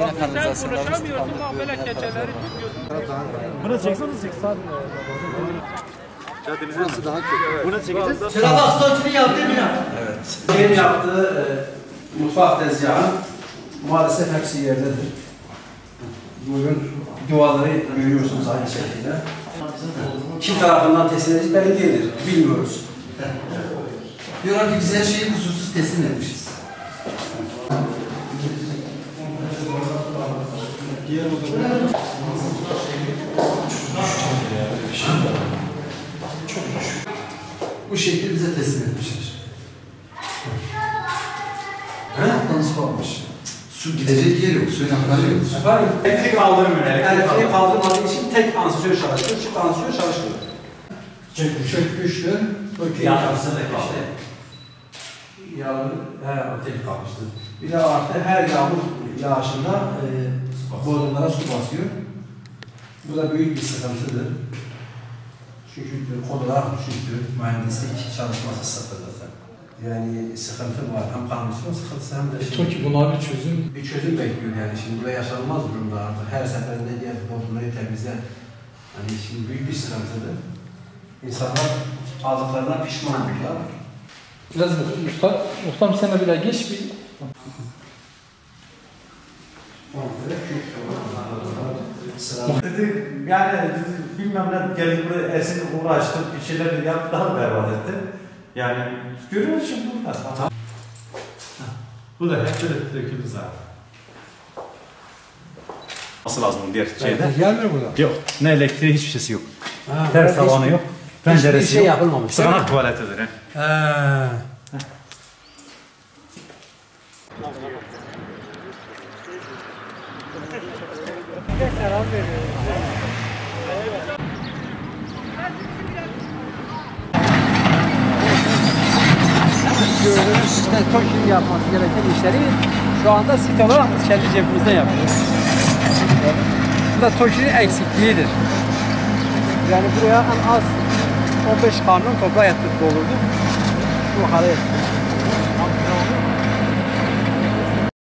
yine kanalizasyonları Bunu çekseniz çek. Caddemizin nasıl daha kötü? Bunu çekeceğiz. Sırada asfaltını yaptı bina. Evet. Benim yaptığı mutfak tezgahı maalesef hepsi yerdedir. Bugün duvarları görüyorsunuz aynı şekilde. Kim tarafından teslim edilmiş belli değildir. Bilmiyoruz. Diyorlar ki biz her şeyi kusursuz teslim etmişiz. Bu şekilde bize teslim etmişler. Alttan su almış. Su gidecek yer yok, suyun aktarı yok. Efendim? Elektrik kaldırmıyor. Elektriği kaldırmadığı için tek asansör çalışıyor, çift asansör çalışmıyor. Çökmüştü. Yapısı da kaldı. Yağmur tek kalmıştı. Bir de artı her yağmur yağışında bodrumlara su basıyor. Bu da büyük bir sıkıntıdır. Çünkü konular düşüktür, mühendislik çalışması sıfır zaten. Yani sıkıntı var, hem kanalisyon sıkıntısı hem de TOKİ buna bir çözüm bekliyor yani. Şimdi burada yaşanılmaz durumda artık. Her seferinde diğer bodrumları temizler. Yani şimdi büyük bir sıkıntıdır. İnsanlar aldıklarına pişman oldular. Biraz muhtarım sen de bir geç bir. Dedi, yani bilmem ne geldi buraya Ersin uğraştı, bir şeyler yaptı, daha berbat etti. Yani görüyoruz şimdi burada. Bu da hep böyle döküldü zaten. Nasıl lazım diğer şeyde? Gelmiyor burada. Yok, ne elektriği hiçbir şeysi yok. Ters tavanı yok. Penceresi şey yok. yapılmamış. Sığınak tuvaletidir. gördüğünüz işte TOKİ'nin yapması gereken işleri şu anda site olarak kendi cebimizden yapıyoruz. Bu da TOKİ'nin eksikliğidir. Yani buraya en az 15 kamyon toprak yatırıp doldurduk. Bu hale ettik.